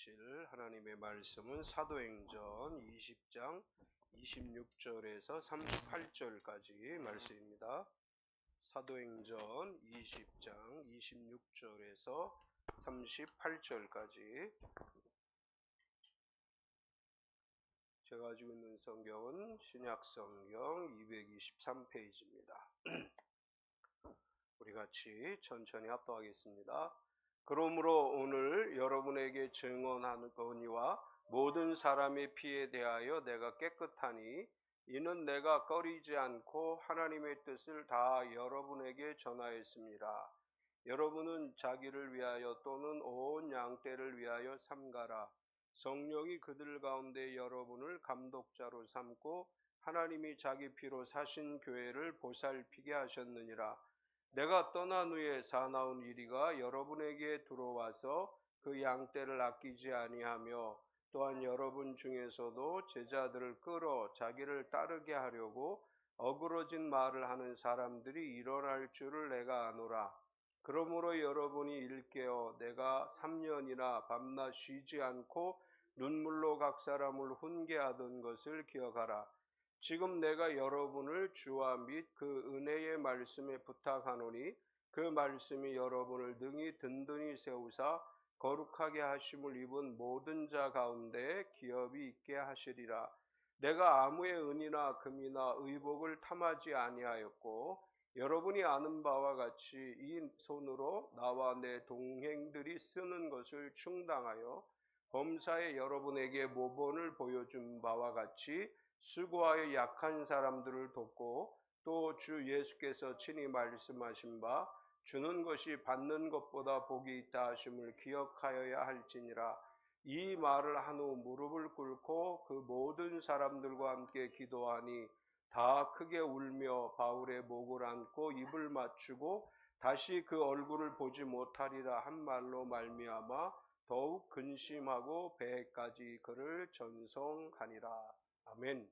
보실 하나님의 말씀은 사도행전 20장 26절에서 38절까지 말씀입니다. 사도행전 20장 26절에서 38절까지. 제가 가지고 있는 성경은 신약성경 223페이지입니다. 우리 같이 천천히 합독하겠습니다. 그러므로 오늘 여러분에게 증언하거니와 모든 사람의 피에 대하여 내가 깨끗하니 이는 내가 꺼리지 않고 하나님의 뜻을 다 여러분에게 전하였습니다. 여러분은 자기를 위하여 또는 온 양떼를 위하여 삼가라. 성령이 그들 가운데 여러분을 감독자로 삼고 하나님이 자기 피로 사신 교회를 보살피게 하셨느니라. 내가 떠난 후에 사나운 이리가 여러분에게 들어와서 그 양떼를 아끼지 아니하며 또한 여러분 중에서도 제자들을 끌어 자기를 따르게 하려고 어그러진 말을 하는 사람들이 일어날 줄을 내가 아노라. 그러므로 여러분이 일깨어 내가 3년이나 밤낮 쉬지 않고 눈물로 각 사람을 훈계하던 것을 기억하라. 지금 내가 여러분을 주와 및 그 은혜의 말씀에 부탁하노니 그 말씀이 여러분을 능히 든든히 세우사 거룩하게 하심을 입은 모든 자 가운데 기업이 있게 하시리라. 내가 아무의 은이나 금이나 의복을 탐하지 아니하였고 여러분이 아는 바와 같이 이 손으로 나와 내 동행들이 쓰는 것을 충당하여 범사에 여러분에게 모본을 보여준 바와 같이 수고하여 약한 사람들을 돕고 또 주 예수께서 친히 말씀하신 바 주는 것이 받는 것보다 복이 있다 하심을 기억하여야 할지니라. 이 말을 한 후 무릎을 꿇고 그 모든 사람들과 함께 기도하니 다 크게 울며 바울의 목을 안고 입을 맞추고 다시 그 얼굴을 보지 못하리라 한 말로 말미암아 더욱 근심하고 배까지 그를 전송하니라. 아멘.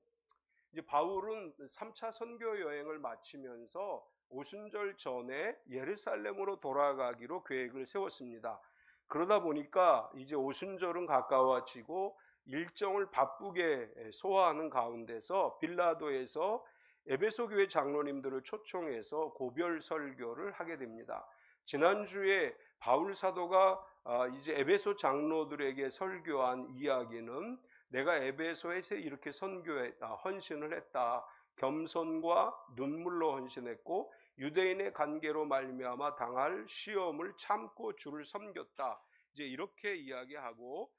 이제 바울은 3차 선교 여행을 마치면서 오순절 전에 예루살렘으로 돌아가기로 계획을 세웠습니다. 그러다 보니까 이제 오순절은 가까워지고 일정을 바쁘게 소화하는 가운데서 빌라도에서 에베소 교회 장로님들을 초청해서 고별 설교를 하게 됩니다. 지난주에 바울 사도가 이제 에베소 장로들에게 설교한 이야기는 내가 에베소에서 이렇게 선교했다, 헌신을 했다, 겸손과 눈물로 헌신했고 유대인의 관계로 말미암아 당할 시험을 참고 주를 섬겼다, 이제 이렇게 이야기하고,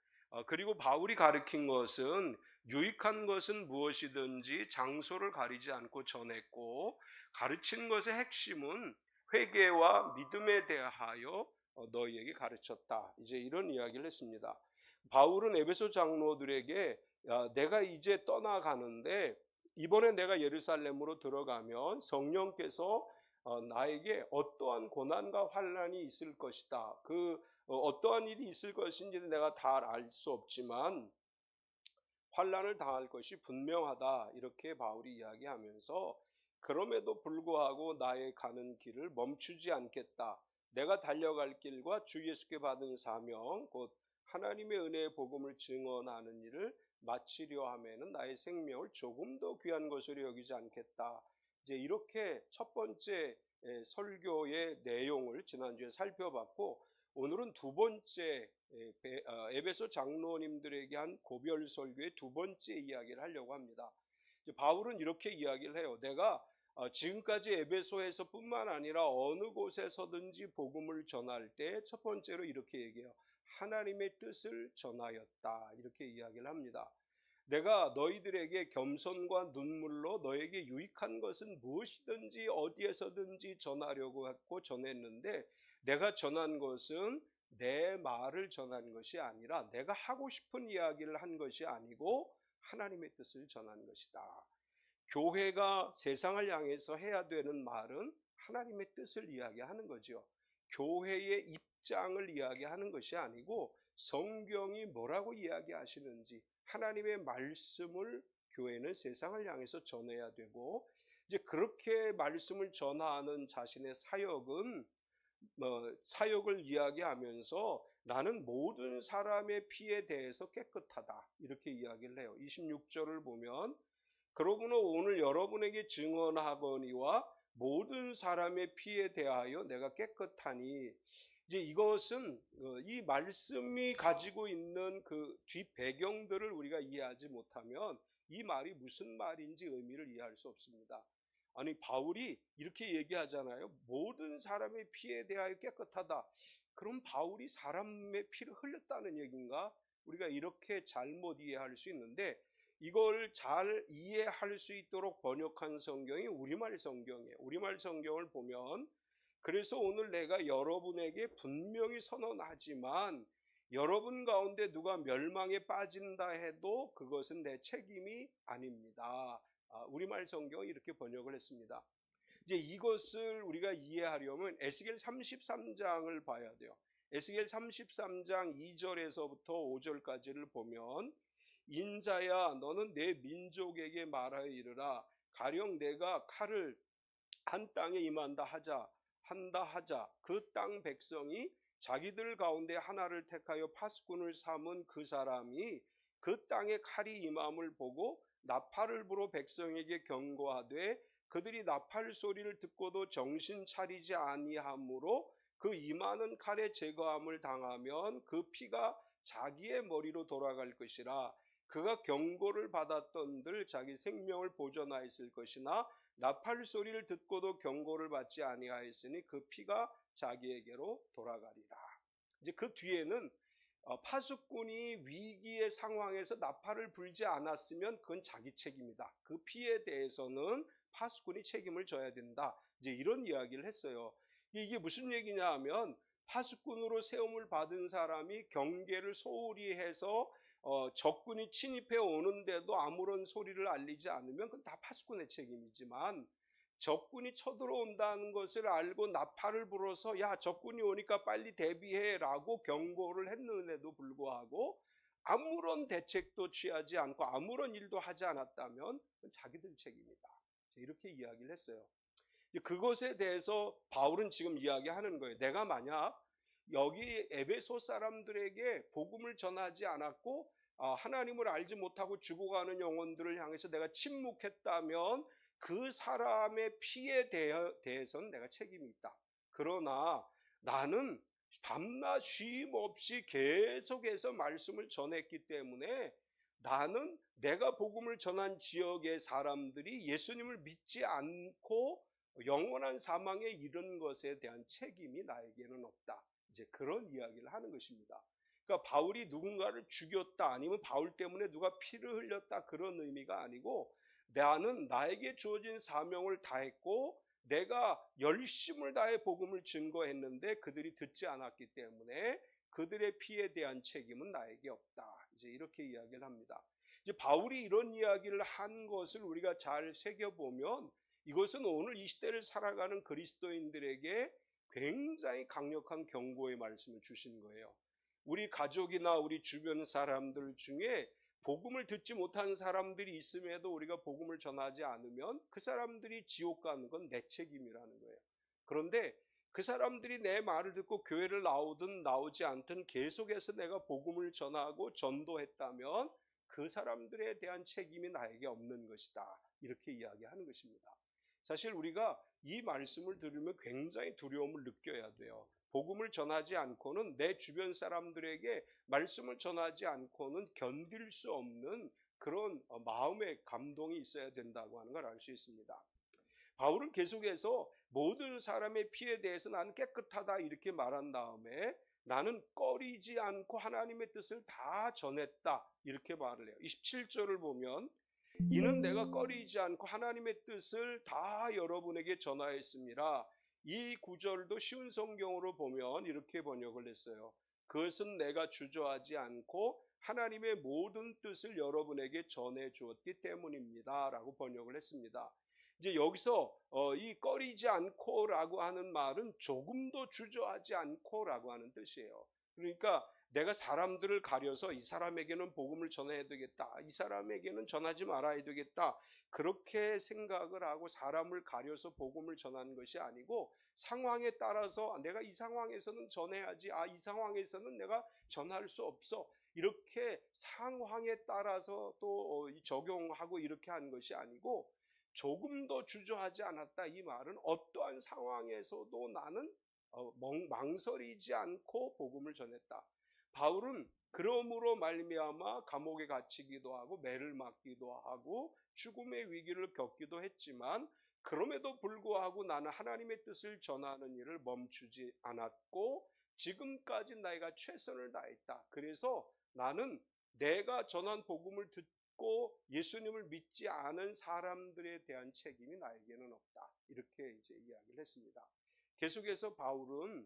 그리고 바울이 가르친 것은 유익한 것은 무엇이든지 장소를 가리지 않고 전했고 가르친 것의 핵심은 회개와 믿음에 대하여 너희에게 가르쳤다, 이제 이런 이야기를 했습니다. 바울은 에베소 장로들에게 내가 이제 떠나가는데 이번에 내가 예루살렘으로 들어가면 성령께서 나에게 어떠한 고난과 환난이 있을 것이다. 어떠한 일이 있을 것인지 내가 다 알 수 없지만 환난을 당할 것이 분명하다, 이렇게 바울이 이야기하면서 그럼에도 불구하고 나의 가는 길을 멈추지 않겠다. 내가 달려갈 길과 주 예수께 받은 사명, 곧 하나님의 은혜의 복음을 증언하는 일을 마치려 하면은 나의 생명을 조금 더 귀한 것으로 여기지 않겠다. 이제 이렇게 첫 번째 설교의 내용을 지난주에 살펴봤고, 오늘은 두 번째 에베소 장로님들에게 한 고별 설교의 두 번째 이야기를 하려고 합니다. 바울은 이렇게 이야기를 해요. 내가 지금까지 에베소에서 뿐만 아니라 어느 곳에서든지 복음을 전할 때 첫 번째로 이렇게 얘기해요. 하나님의 뜻을 전하였다, 이렇게 이야기를 합니다. 내가 너희들에게 겸손과 눈물로 너에게 유익한 것은 무엇이든지 어디에서든지 전하려고 했고 전했는데, 내가 전한 것은 내 말을 전한 것이 아니라 내가 하고 싶은 이야기를 한 것이 아니고 하나님의 뜻을 전한 것이다. 교회가 세상을 향해서 해야 되는 말은 하나님의 뜻을 이야기하는 거죠. 교회의 입장을 이야기하는 것이 아니고 성경이 뭐라고 이야기하시는지 하나님의 말씀을 교회는 세상을 향해서 전해야 되고, 이제 그렇게 말씀을 전하는 자신의 사역은 사역을 이야기하면서 나는 모든 사람의 피에 대해서 깨끗하다. 이렇게 이야기를 해요. 26절을 보면 그러므로 오늘 여러분에게 증언하거니와 모든 사람의 피에 대하여 내가 깨끗하니, 이제 이것은 이 말씀이 가지고 있는 그 뒷 배경들을 우리가 이해하지 못하면 이 말이 무슨 말인지 의미를 이해할 수 없습니다. 아니, 바울이 이렇게 얘기하잖아요. 모든 사람의 피에 대하여 깨끗하다. 그럼 바울이 사람의 피를 흘렸다는 얘기인가? 우리가 이렇게 잘못 이해할 수 있는데, 이걸 잘 이해할 수 있도록 번역한 성경이 우리말 성경이에요. 우리말 성경을 보면, 그래서 오늘 내가 여러분에게 분명히 선언하지만 여러분 가운데 누가 멸망에 빠진다 해도 그것은 내 책임이 아닙니다. 우리말 성경은 이렇게 번역을 했습니다. 이제 이것을 우리가 이해하려면 에스겔 33장을 봐야 돼요. 에스겔 33장 2절에서부터 5절까지를 보면, 인자야 너는 내 민족에게 말하여 이르라. 가령 내가 칼을 한 땅에 임한다 하자 그 땅 백성이 자기들 가운데 하나를 택하여 파수꾼을 삼은 그 사람이 그 땅에 칼이 임함을 보고 나팔을 불어 백성에게 경고하되 그들이 나팔 소리를 듣고도 정신 차리지 아니하므로 그 임하는 칼에 제거함을 당하면 그 피가 자기의 머리로 돌아갈 것이라. 그가 경고를 받았던들 자기 생명을 보존하였을 것이나 나팔 소리를 듣고도 경고를 받지 아니하였으니 그 피가 자기에게로 돌아가리라. 이제 그 뒤에는 파수꾼이 위기의 상황에서 나팔을 불지 않았으면 그건 자기 책임이다. 그 피에 대해서는 파수꾼이 책임을 져야 된다. 이제 이런 이야기를 했어요. 이게 무슨 얘기냐 하면, 파수꾼으로 세움을 받은 사람이 경계를 소홀히 해서 적군이 침입해 오는데도 아무런 소리를 알리지 않으면 그건 다 파수꾼의 책임이지만, 적군이 쳐들어온다는 것을 알고 나팔을 불어서 야 적군이 오니까 빨리 대비해라고 경고를 했는데도 불구하고 아무런 대책도 취하지 않고 아무런 일도 하지 않았다면 그건 자기들 책임이다. 이렇게 이야기를 했어요. 그것에 대해서 바울은 지금 이야기하는 거예요. 내가 만약 여기 에베소 사람들에게 복음을 전하지 않았고 하나님을 알지 못하고 죽어가는 영혼들을 향해서 내가 침묵했다면 그 사람의 피에 대해서는 내가 책임이 있다. 그러나 나는 밤낮 쉼 없이 계속해서 말씀을 전했기 때문에 나는 내가 복음을 전한 지역의 사람들이 예수님을 믿지 않고 영원한 사망에 이른 것에 대한 책임이 나에게는 없다. 이제 그런 이야기를 하는 것입니다. 그러니까 바울이 누군가를 죽였다, 아니면 바울 때문에 누가 피를 흘렸다, 그런 의미가 아니고, 나는 나에게 주어진 사명을 다했고 내가 열심을 다해 복음을 증거했는데 그들이 듣지 않았기 때문에 그들의 피에 대한 책임은 나에게 없다. 이제 이렇게 이야기를 합니다. 이제 바울이 이런 이야기를 한 것을 우리가 잘 새겨보면 이것은 오늘 이 시대를 살아가는 그리스도인들에게 굉장히 강력한 경고의 말씀을 주신 거예요. 우리 가족이나 우리 주변 사람들 중에 복음을 듣지 못한 사람들이 있음에도 우리가 복음을 전하지 않으면 그 사람들이 지옥 가는 건 내 책임이라는 거예요. 그런데 그 사람들이 내 말을 듣고 교회를 나오든 나오지 않든 계속해서 내가 복음을 전하고 전도했다면 그 사람들에 대한 책임이 나에게 없는 것이다. 이렇게 이야기하는 것입니다. 사실 우리가 이 말씀을 들으면 굉장히 두려움을 느껴야 돼요. 복음을 전하지 않고는, 내 주변 사람들에게 말씀을 전하지 않고는 견딜 수 없는 그런 마음의 감동이 있어야 된다고 하는 걸 알 수 있습니다. 바울은 계속해서 모든 사람의 피에 대해서 나는 깨끗하다 이렇게 말한 다음에 나는 꺼리지 않고 하나님의 뜻을 다 전했다 이렇게 말을 해요. 27절을 보면 이는 내가 꺼리지 않고 하나님의 뜻을 다 여러분에게 전하였습니다. 이 구절도 쉬운 성경으로 보면 이렇게 번역을 했어요. 그것은 내가 주저하지 않고 하나님의 모든 뜻을 여러분에게 전해 주었기 때문입니다 라고 번역을 했습니다. 이제 여기서 이 꺼리지 않고 라고 하는 말은 조금도 주저하지 않고 라고 하는 뜻이에요. 그러니까 내가 사람들을 가려서 이 사람에게는 복음을 전해야 되겠다, 이 사람에게는 전하지 말아야 되겠다, 그렇게 생각을 하고 사람을 가려서 복음을 전하는 것이 아니고, 상황에 따라서 내가 이 상황에서는 전해야지, 이 상황에서는 내가 전할 수 없어, 이렇게 상황에 따라서 또 적용하고 이렇게 하는 것이 아니고, 조금 더 주저하지 않았다, 이 말은 어떠한 상황에서도 나는 망설이지 않고 복음을 전했다. 바울은 그러므로 말미암아 감옥에 갇히기도 하고 매를 맞기도 하고 죽음의 위기를 겪기도 했지만, 그럼에도 불구하고 나는 하나님의 뜻을 전하는 일을 멈추지 않았고 지금까지 내가 최선을 다했다. 그래서 나는 내가 전한 복음을 듣고 예수님을 믿지 않은 사람들에 대한 책임이 나에게는 없다, 이렇게 이제 이야기를 했습니다. 계속해서 바울은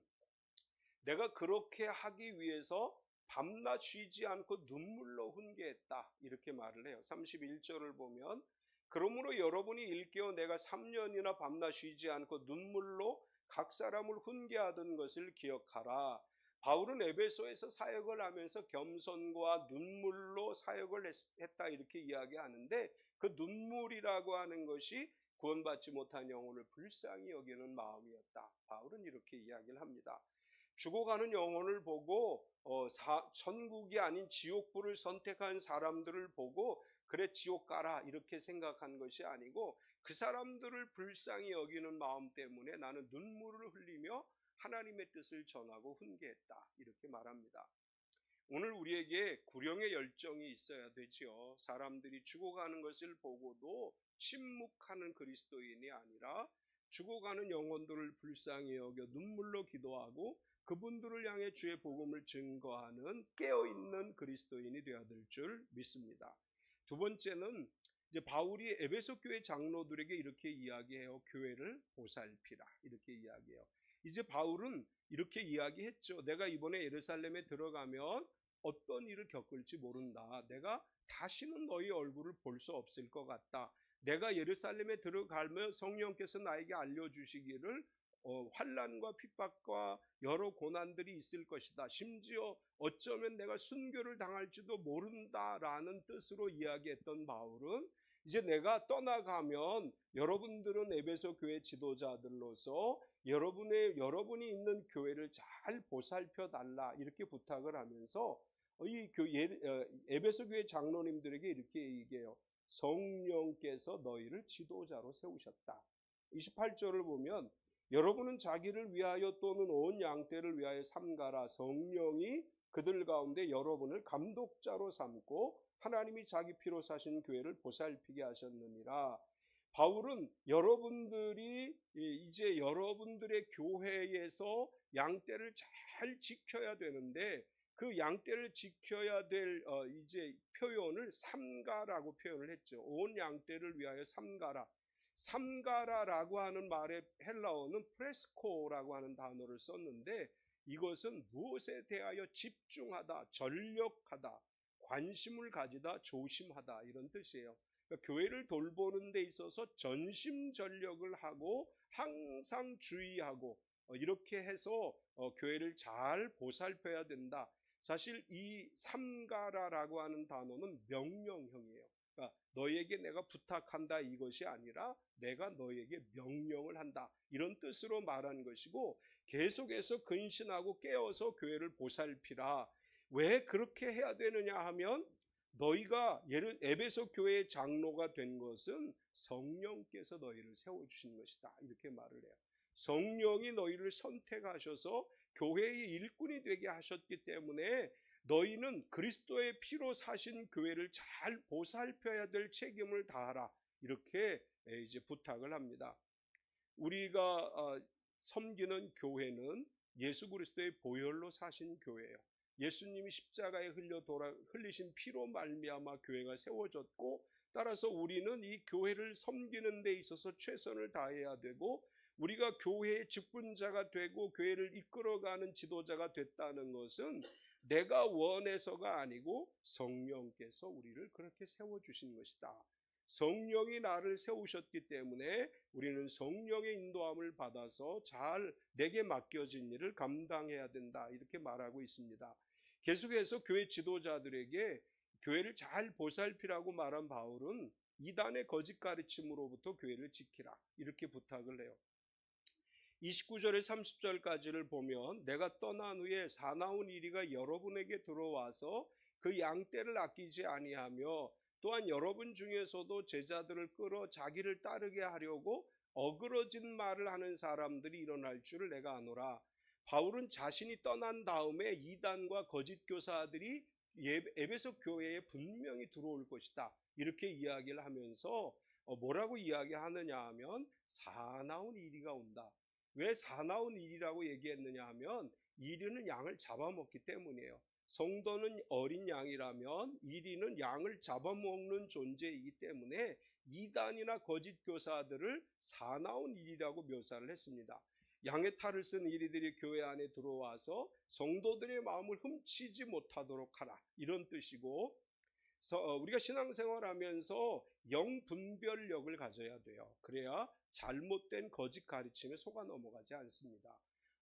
내가 그렇게 하기 위해서 밤낮 쉬지 않고 눈물로 훈계했다, 이렇게 말을 해요. 31절을 보면, 그러므로 여러분이 일깨어 내가 3년이나 밤낮 쉬지 않고 눈물로 각 사람을 훈계하던 것을 기억하라. 바울은 에베소에서 사역을 하면서 겸손과 눈물로 사역을 했다, 이렇게 이야기하는데, 그 눈물이라고 하는 것이 구원받지 못한 영혼을 불쌍히 여기는 마음이었다, 바울은 이렇게 이야기를 합니다. 죽어가는 영혼을 보고 천국이 아닌 지옥불을 선택한 사람들을 보고 그래 지옥 가라 이렇게 생각한 것이 아니고, 그 사람들을 불쌍히 여기는 마음 때문에 나는 눈물을 흘리며 하나님의 뜻을 전하고 훈계했다, 이렇게 말합니다. 오늘 우리에게 구령의 열정이 있어야 되죠. 사람들이 죽어가는 것을 보고도 침묵하는 그리스도인이 아니라 죽어가는 영혼들을 불쌍히 여겨 눈물로 기도하고 그분들을 향해 주의 복음을 증거하는 깨어있는 그리스도인이 되어야 될 줄 믿습니다. 두 번째는 이제 바울이 에베소 교회 장로들에게 이렇게 이야기해요. 교회를 보살피라, 이렇게 이야기해요. 이제 바울은 이렇게 이야기했죠. 내가 이번에 예루살렘에 들어가면 어떤 일을 겪을지 모른다. 내가 다시는 너희 얼굴을 볼 수 없을 것 같다. 내가 예루살렘에 들어가면 성령께서 나에게 알려주시기를 환난과 핍박과 여러 고난들이 있을 것이다. 심지어 어쩌면 내가 순교를 당할지도 모른다라는 뜻으로 이야기했던 바울은 이제 내가 떠나가면 여러분들은 에베소 교회 지도자들로서 여러분이 있는 교회를 잘 보살펴 달라, 이렇게 부탁을 하면서 에베소 교회 장로님들에게 이렇게 얘기해요. 성령께서 너희를 지도자로 세우셨다. 28절을 보면, 여러분은 자기를 위하여 또는 온 양떼를 위하여 삼가라. 성령이 그들 가운데 여러분을 감독자로 삼고 하나님이 자기 피로 사신 교회를 보살피게 하셨느니라. 바울은 여러분들이 이제 여러분들의 교회에서 양떼를 잘 지켜야 되는데, 그 양떼를 지켜야 될 이제 표현을 삼가라고 표현을 했죠. 온 양떼를 위하여 삼가라. 삼가라라고 하는 말의 헬라어는 프레스코라고 하는 단어를 썼는데, 이것은 무엇에 대하여 집중하다, 전력하다, 관심을 가지다, 조심하다, 이런 뜻이에요. 그러니까 교회를 돌보는 데 있어서 전심전력을 하고 항상 주의하고 이렇게 해서 교회를 잘 보살펴야 된다. 사실 이 삼가라라고 하는 단어는 명령형이에요. 그러니까 너에게 내가 부탁한다, 이것이 아니라 내가 너에게 명령을 한다, 이런 뜻으로 말하는 것이고, 계속해서 근신하고 깨어서 교회를 보살피라. 왜 그렇게 해야 되느냐 하면, 너희가 에베소 교회의 장로가 된 것은 성령께서 너희를 세워주신 것이다, 이렇게 말을 해요. 성령이 너희를 선택하셔서 교회의 일꾼이 되게 하셨기 때문에 너희는 그리스도의 피로 사신 교회를 잘 보살펴야 될 책임을 다하라, 이렇게 이제 부탁을 합니다. 우리가 섬기는 교회는 예수 그리스도의 보혈로 사신 교회예요. 예수님이 십자가에 흘리신 피로 말미암아 교회가 세워졌고, 따라서 우리는 이 교회를 섬기는 데 있어서 최선을 다해야 되고, 우리가 교회의 직분자가 되고 교회를 이끌어가는 지도자가 됐다는 것은 내가 원해서가 아니고 성령께서 우리를 그렇게 세워주신 것이다. 성령이 나를 세우셨기 때문에 우리는 성령의 인도함을 받아서 잘 내게 맡겨진 일을 감당해야 된다, 이렇게 말하고 있습니다. 계속해서 교회 지도자들에게 교회를 잘 보살피라고 말한 바울은 이단의 거짓 가르침으로부터 교회를 지키라 이렇게 부탁을 해요. 29절에 30절까지를 보면 내가 떠난 후에 사나운 이리가 여러분에게 들어와서 그 양떼를 아끼지 아니하며 또한 여러분 중에서도 제자들을 끌어 자기를 따르게 하려고 어그러진 말을 하는 사람들이 일어날 줄을 내가 아노라. 바울은 자신이 떠난 다음에 이단과 거짓 교사들이 에베소 교회에 분명히 들어올 것이다 이렇게 이야기를 하면서 뭐라고 이야기하느냐 하면 사나운 이리가 온다. 왜 사나운 이리라고 얘기했느냐 하면 이리는 양을 잡아먹기 때문이에요. 성도는 어린 양이라면 이리는 양을 잡아먹는 존재이기 때문에 이단이나 거짓 교사들을 사나운 이리라고 묘사를 했습니다. 양의 탈을 쓴 이리들이 교회 안에 들어와서 성도들의 마음을 훔치지 못하도록 하라 이런 뜻이고, 우리가 신앙생활하면서 영분별력을 가져야 돼요. 그래야 잘못된 거짓 가르침에 속아 넘어가지 않습니다.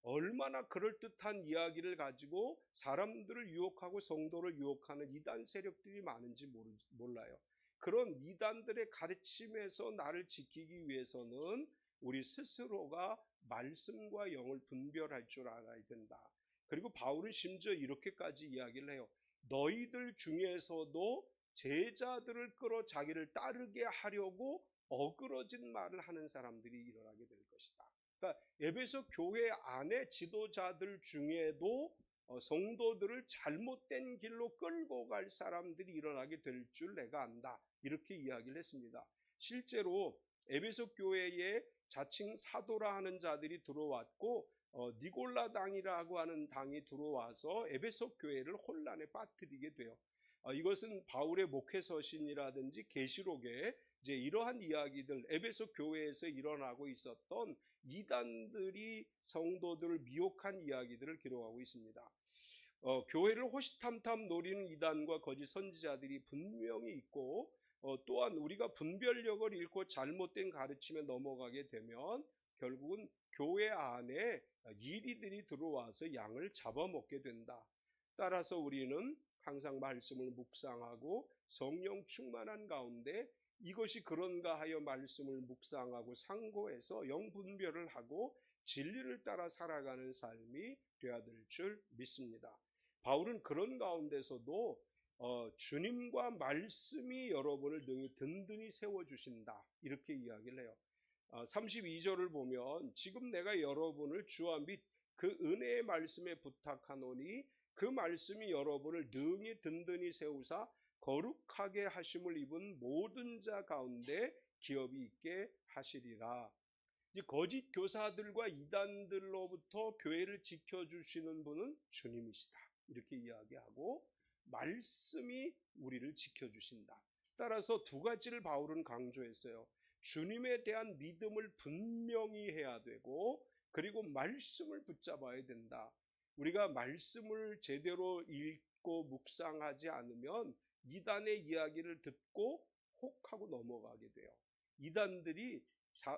얼마나 그럴듯한 이야기를 가지고 사람들을 유혹하고 성도를 유혹하는 이단 세력들이 많은지 몰라요. 그런 이단들의 가르침에서 나를 지키기 위해서는 우리 스스로가 말씀과 영을 분별할 줄 알아야 된다. 그리고 바울은 심지어 이렇게까지 이야기를 해요. 너희들 중에서도 제자들을 끌어 자기를 따르게 하려고 어그러진 말을 하는 사람들이 일어나게 될 것이다. 그러니까 에베소 교회 안에 지도자들 중에도 성도들을 잘못된 길로 끌고 갈 사람들이 일어나게 될 줄 내가 안다 이렇게 이야기를 했습니다. 실제로 에베소 교회에 자칭 사도라 하는 자들이 들어왔고 니골라 당이라고 하는 당이 들어와서 에베소 교회를 혼란에 빠뜨리게 돼요. 이것은 바울의 목회 서신이라든지 계시록에 이제 이러한 이야기들, 에베소 교회에서 일어나고 있었던 이단들이 성도들을 미혹한 이야기들을 기록하고 있습니다. 교회를 호시탐탐 노리는 이단과 거짓 선지자들이 분명히 있고, 또한 우리가 분별력을 잃고 잘못된 가르침에 넘어가게 되면 결국은 교회 안에 이리들이 들어와서 양을 잡아먹게 된다. 따라서 우리는 항상 말씀을 묵상하고 성령 충만한 가운데 이것이 그런가 하여 말씀을 묵상하고 상고해서 영분별을 하고 진리를 따라 살아가는 삶이 되어야 될 줄 믿습니다. 바울은 그런 가운데서도 주님과 말씀이 여러분을 능히 든든히 세워주신다 이렇게 이야기를 해요. 32절을 보면 지금 내가 여러분을 주와 및 그 은혜의 말씀에 부탁하노니 그 말씀이 여러분을 능히 든든히 세우사 거룩하게 하심을 입은 모든 자 가운데 기업이 있게 하시리라. 거짓 교사들과 이단들로부터 교회를 지켜주시는 분은 주님이시다 이렇게 이야기하고 말씀이 우리를 지켜주신다. 따라서 두 가지를 바울은 강조했어요. 주님에 대한 믿음을 분명히 해야 되고 그리고 말씀을 붙잡아야 된다. 우리가 말씀을 제대로 읽고 묵상하지 않으면 이단의 이야기를 듣고 혹하고 넘어가게 돼요. 이단들이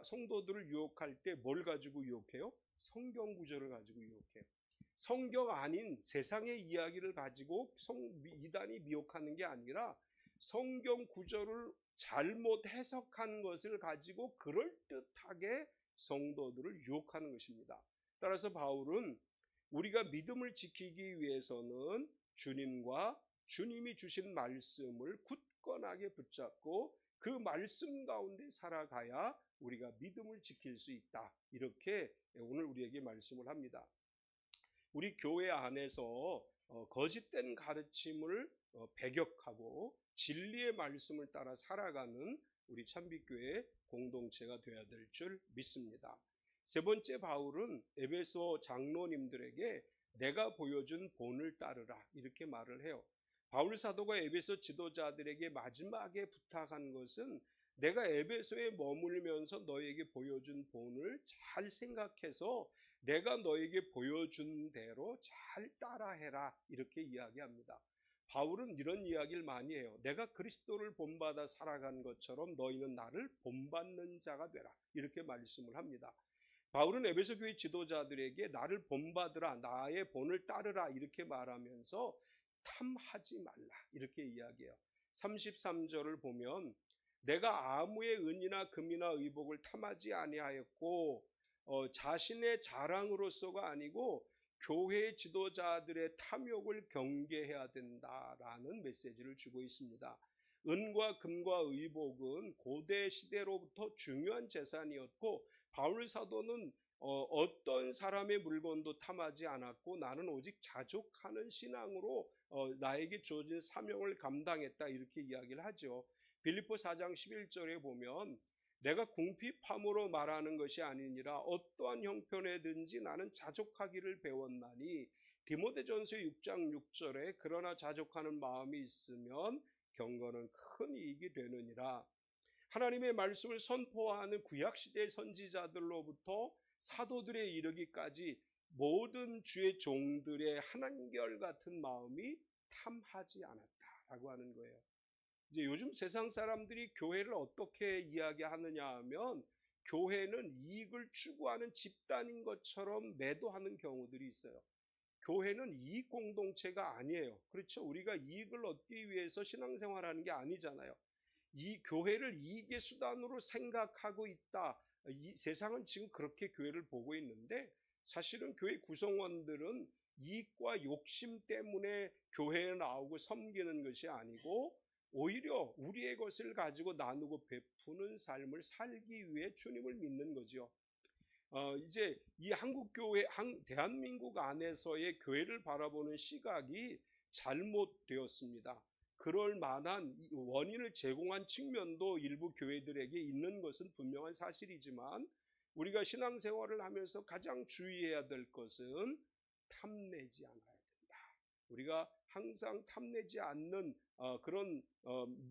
성도들을 유혹할 때 뭘 가지고 유혹해요? 성경 구절을 가지고 유혹해요. 성경 아닌 세상의 이야기를 가지고 이단이 미혹하는 게 아니라 성경 구절을 잘못 해석한 것을 가지고 그럴듯하게 성도들을 유혹하는 것입니다. 따라서 바울은 우리가 믿음을 지키기 위해서는 주님과 주님이 주신 말씀을 굳건하게 붙잡고 그 말씀 가운데 살아가야 우리가 믿음을 지킬 수 있다. 이렇게 오늘 우리에게 말씀을 합니다. 우리 교회 안에서 거짓된 가르침을 배격하고 진리의 말씀을 따라 살아가는 우리 참빛교회 공동체가 되어야 될 줄 믿습니다. 세 번째, 바울은 에베소 장로님들에게 내가 보여준 본을 따르라 이렇게 말을 해요. 바울 사도가 에베소 지도자들에게 마지막에 부탁한 것은 내가 에베소에 머물면서 너에게 보여준 본을 잘 생각해서 내가 너에게 보여준 대로 잘 따라해라 이렇게 이야기합니다. 바울은 이런 이야기를 많이 해요. 내가 그리스도를 본받아 살아간 것처럼 너희는 나를 본받는 자가 되라 이렇게 말씀을 합니다. 바울은 에베소 교회 지도자들에게 나를 본받으라, 나의 본을 따르라 이렇게 말하면서 탐하지 말라 이렇게 이야기해요. 33절을 보면 내가 아무의 은이나 금이나 의복을 탐하지 아니하였고 자신의 자랑으로서가 아니고 교회 지도자들의 탐욕을 경계해야 된다라는 메시지를 주고 있습니다. 은과 금과 의복은 고대 시대로부터 중요한 재산이었고 바울 사도는 어떤 사람의 물건도 탐하지 않았고 나는 오직 자족하는 신앙으로 나에게 주어진 사명을 감당했다 이렇게 이야기를 하죠. 빌립보 4장 11절에 보면 내가 궁핍함으로 말하는 것이 아니니라 어떠한 형편에든지 나는 자족하기를 배웠나니 디모데전서 6장 6절에 그러나 자족하는 마음이 있으면 경건은 큰 이익이 되느니라. 하나님의 말씀을 선포하는 구약시대 선지자들로부터 사도들에 이르기까지 모든 주의 종들의 한결같은 마음이 탐하지 않았다라고 하는 거예요. 이제 요즘 세상 사람들이 교회를 어떻게 이야기하느냐 하면 교회는 이익을 추구하는 집단인 것처럼 매도하는 경우들이 있어요. 교회는 이익 공동체가 아니에요. 그렇죠? 우리가 이익을 얻기 위해서 신앙생활하는 게 아니잖아요. 이 교회를 이익의 수단으로 생각하고 있다. 이 세상은 지금 그렇게 교회를 보고 있는데 사실은 교회 구성원들은 이익과 욕심 때문에 교회에 나오고 섬기는 것이 아니고 오히려 우리의 것을 가지고 나누고 베푸는 삶을 살기 위해 주님을 믿는 거죠. 이제 이 한국 교회, 대한민국 안에서의 교회를 바라보는 시각이 잘못되었습니다. 그럴 만한 원인을 제공한 측면도 일부 교회들에게 있는 것은 분명한 사실이지만 우리가 신앙생활을 하면서 가장 주의해야 될 것은 탐내지 않아야 된다. 우리가 항상 탐내지 않는 그런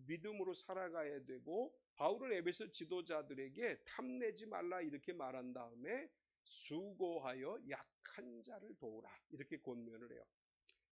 믿음으로 살아가야 되고 바울은 에베소 지도자들에게 탐내지 말라 이렇게 말한 다음에 수고하여 약한 자를 도우라 이렇게 권면을 해요.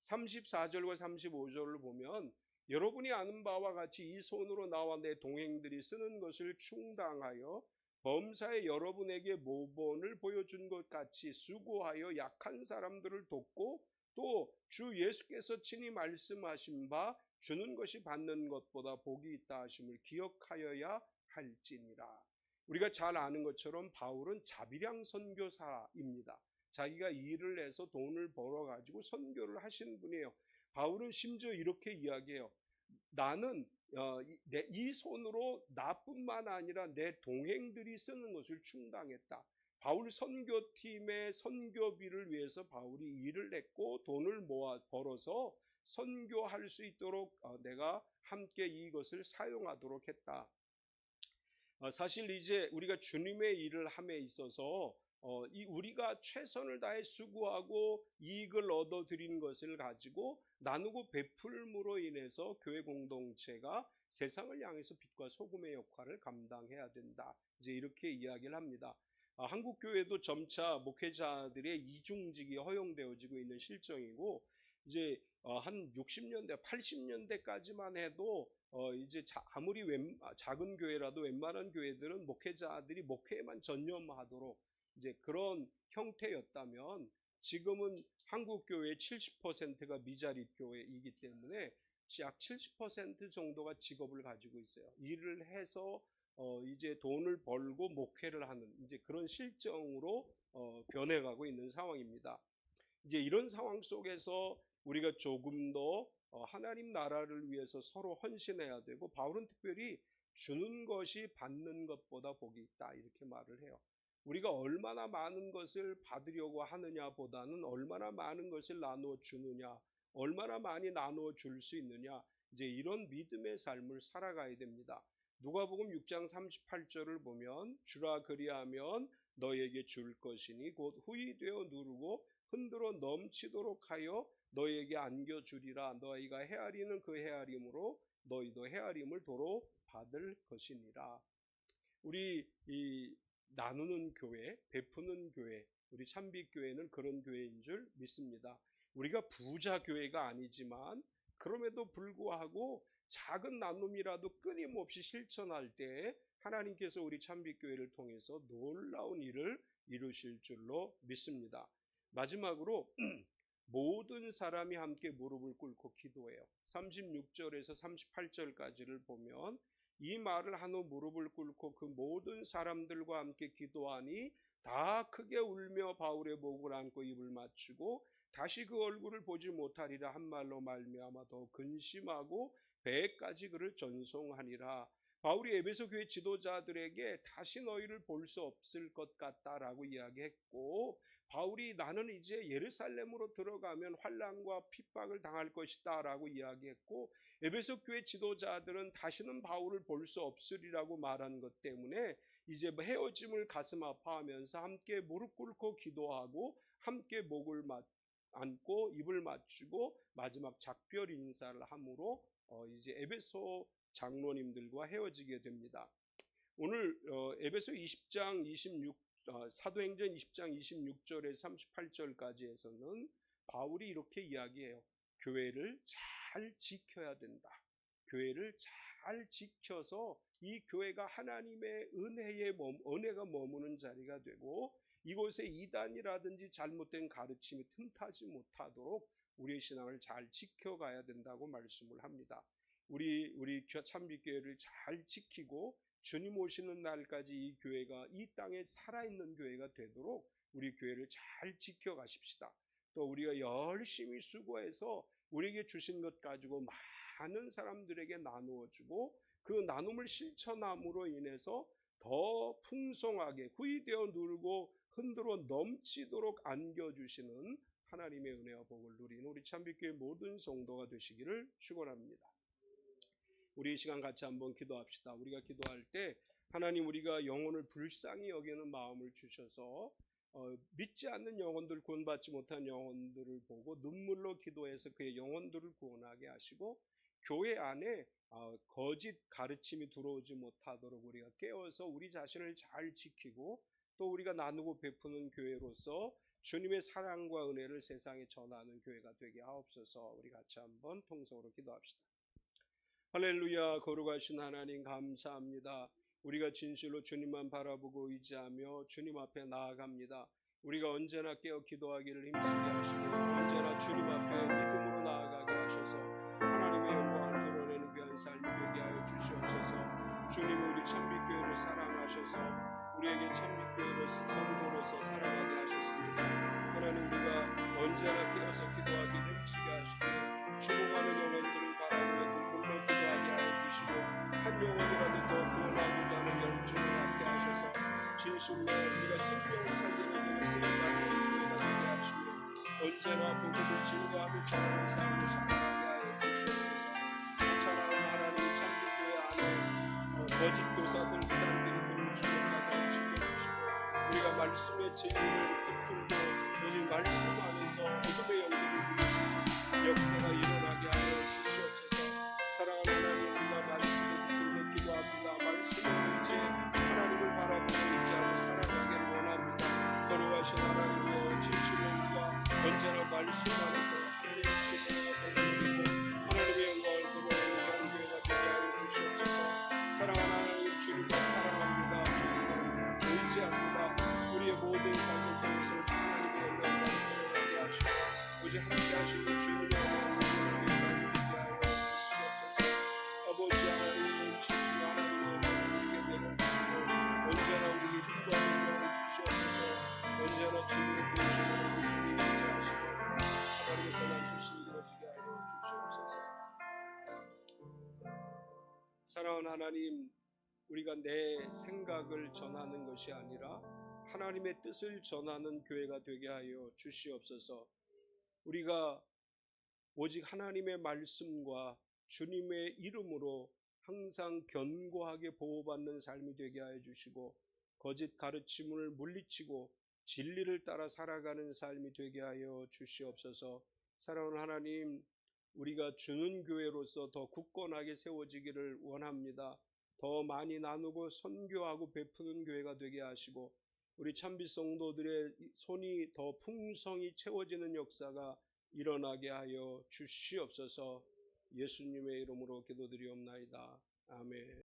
34절과 35절을 보면 여러분이 아는 바와 같이 이 손으로 나와 내 동행들이 쓰는 것을 충당하여 범사에 여러분에게 모본을 보여준 것 같이 수고하여 약한 사람들을 돕고 또 주 예수께서 친히 말씀하신 바 주는 것이 받는 것보다 복이 있다 하심을 기억하여야 할지니라. 우리가 잘 아는 것처럼 바울은 자비량 선교사입니다. 자기가 일을 해서 돈을 벌어 가지고 선교를 하신 분이에요. 바울은 심지어 이렇게 이야기해요. 나는 이 손으로 나뿐만 아니라 내 동행들이 쓰는 것을 충당했다. 바울 선교팀의 선교비를 위해서 바울이 일을 했고 돈을 모아 벌어서 선교할 수 있도록 내가 함께 이것을 사용하도록 했다. 사실 이제 우리가 주님의 일을 함에 있어서 우리가 최선을 다해 수고하고 이익을 얻어들인 것을 가지고 나누고 베풀므로 인해서 교회 공동체가 세상을 향해서 빛과 소금의 역할을 감당해야 된다. 이제 이렇게 이야기를 합니다. 한국 교회도 점차 목회자들의 이중직이 허용되어지고 있는 실정이고 이제 한 60년대, 80년대까지만 해도 이제 아무리 작은 교회라도 웬만한 교회들은 목회자들이 목회에만 전념하도록 이제 그런 형태였다면 지금은 한국 교회의 70%가 미자립 교회이기 때문에 약 70% 정도가 직업을 가지고 있어요. 일을 해서 이제 돈을 벌고 목회를 하는 이제 그런 실정으로 변해가고 있는 상황입니다. 이제 이런 상황 속에서 우리가 조금 더 하나님 나라를 위해서 서로 헌신해야 되고 바울은 특별히 주는 것이 받는 것보다 복이 있다 이렇게 말을 해요. 우리가 얼마나 많은 것을 받으려고 하느냐 보다는 얼마나 많은 것을 나누어 주느냐, 얼마나 많이 나누어 줄 수 있느냐 이제 이런 믿음의 삶을 살아가야 됩니다. 누가복음 6장 38절을 보면 주라 그리하면 너에게 줄 것이니 곧 후히 되어 누르고 흔들어 넘치도록 하여 너에게 안겨주리라. 너희가 헤아리는 그 헤아림으로 너희도 헤아림을 도로 받을 것이니라. 우리 이 나누는 교회, 베푸는 교회, 우리 참빛교회는 그런 교회인 줄 믿습니다. 우리가 부자 교회가 아니지만 그럼에도 불구하고 작은 나눔이라도 끊임없이 실천할 때 하나님께서 우리 참빛교회를 통해서 놀라운 일을 이루실 줄로 믿습니다. 마지막으로 모든 사람이 함께 무릎을 꿇고 기도해요. 36절에서 38절까지를 보면 이 말을 한 후 무릎을 꿇고 그 모든 사람들과 함께 기도하니 다 크게 울며 바울의 목을 안고 입을 맞추고 다시 그 얼굴을 보지 못하리라 한 말로 말미암아 더 근심하고 배까지 그를 전송하니라. 바울이 에베소 교회 지도자들에게 다시 너희를 볼 수 없을 것 같다라고 이야기했고, 바울이 나는 이제 예루살렘으로 들어가면 환난과 핍박을 당할 것이다 라고 이야기했고, 에베소 교회 지도자들은 다시는 바울을 볼 수 없으리라고 말한 것 때문에 이제 헤어짐을 가슴 아파하면서 함께 무릎 꿇고 기도하고 함께 목을 안고 입을 맞추고 마지막 작별 인사를 함으로 이제 에베소 장로님들과 헤어지게 됩니다. 오늘 에베소 20장 26 사도행전 20장 26절에서 38절까지에서는 바울이 이렇게 이야기해요. 교회를 잘 지켜야 된다. 교회를 잘 지켜서 이 교회가 하나님의 은혜가 머무는 자리가 되고 이곳에 이단이라든지 잘못된 가르침이 틈타지 못하도록 우리의 신앙을 잘 지켜가야 된다고 말씀을 합니다. 우리 참빛교회를 잘 지키고 주님 오시는 날까지 이 교회가 이 땅에 살아있는 교회가 되도록 우리 교회를 잘 지켜가십시다. 또 우리가 열심히 수고해서 우리에게 주신 것 가지고 많은 사람들에게 나누어주고 그 나눔을 실천함으로 인해서 더 풍성하게 후히되어 누르고 흔들어 넘치도록 안겨주시는 하나님의 은혜와 복을 누리는 우리 참빛교회 모든 성도가 되시기를 축원합니다. 우리 이 시간 같이 한번 기도합시다. 우리가 기도할 때 하나님, 우리가 영혼을 불쌍히 여기는 마음을 주셔서 믿지 않는 영혼들, 구원받지 못한 영혼들을 보고 눈물로 기도해서 그의 영혼들을 구원하게 하시고 교회 안에 거짓 가르침이 들어오지 못하도록 우리가 깨워서 우리 자신을 잘 지키고 또 우리가 나누고 베푸는 교회로서 주님의 사랑과 은혜를 세상에 전하는 교회가 되게 하옵소서. 우리 같이 한번 통성으로 기도합시다. 할렐루야. 거룩하신 하나님 감사합니다. 우리가 진실로 주님만 바라보고 의지하며 주님 앞에 나아갑니다. 우리가 언제나 깨어 기도하기를 힘쓰게 하시고 언제나 주님 앞에 믿음으로 나아가게 하셔서 하나님의 영광을 드러내는 귀한 삶이 되게 하여 주시옵소서. 주님은 우리 참빛교회를 사랑하셔서 우리에게 참빛교회로서 성도로서 살아가게 하셨습니다. 하나님, 우리가 언제나 깨어서 기도하기를 힘쓰게 하시되 죽어가는 영혼들을 바라보며 눈물로 기도하게 하여 주시고 한 영혼이라도 더 구원하고자 하는 열정을 갖게 하셔서 진실로 우리가 생명을 살리는 일을 쓰임받는 교회가 되게 하시며 언제나 복음을 증거하며 전하는 삶을 살아가게 하여 주시옵소서. 사랑하는 하나님, 참빛교회 안에 거짓 교사들, 이단들이 들어오지 못하도록 지켜주시고 우리가 말씀의 진리를 붙들고 오직 말씀 안에서 어둠의 영들을 부리시는 역사가 일어나게 하여 주시옵소서. 사랑하는 하나님, 우리가 말씀을 붙들고 기도합니다. 말씀을 의지해 하나님을 바라보고 의지하며 살아가기를 원합니다. 거룩하신 하나님이여, 진실로 우리가 언제나 말씀 안에서 하나님의 주권을 누리고 하나님의 영광을 드러내는 교회가 되게 하여 주시옵소서. 사랑하는 하나님, 주님을 사랑합니다. 주님을 의지합니다. 우리의 모든 삶을 통해서 하나님의 영광을 드러내게 하시고 오직 함께 하시는 주님의 영광을 우리의 삶을 되게 하여 주시옵소서. 아버지 하나님, 진실로 하나님의 영광을 우리에게 내려주시고 언제나 우리에게 힘과 능력을 주시옵소서. 언제나 주님의 그리심으로 그 손이 임재하시고 하나님의 선한 뜻이 이루어지게 하여 주시옵소서. 사랑하는 하나님, 우리가 내 생각을 전하는 것이 아니라 하나님의 뜻을 전하는 교회가 되게 하여 주시옵소서. 우리가 오직 하나님의 말씀과 주님의 이름으로 항상 견고하게 보호받는 삶이 되게 하여 주시고 거짓 가르침을 물리치고 진리를 따라 살아가는 삶이 되게 하여 주시옵소서. 사랑하는 하나님, 우리가 주는 교회로서 더 굳건하게 세워지기를 원합니다. 더 많이 나누고 선교하고 베푸는 교회가 되게 하시고 우리 참빛 성도들의 손이 더 풍성히 채워지는 역사가 일어나게 하여 주시옵소서. 예수님의 이름으로 기도드리옵나이다. 아멘.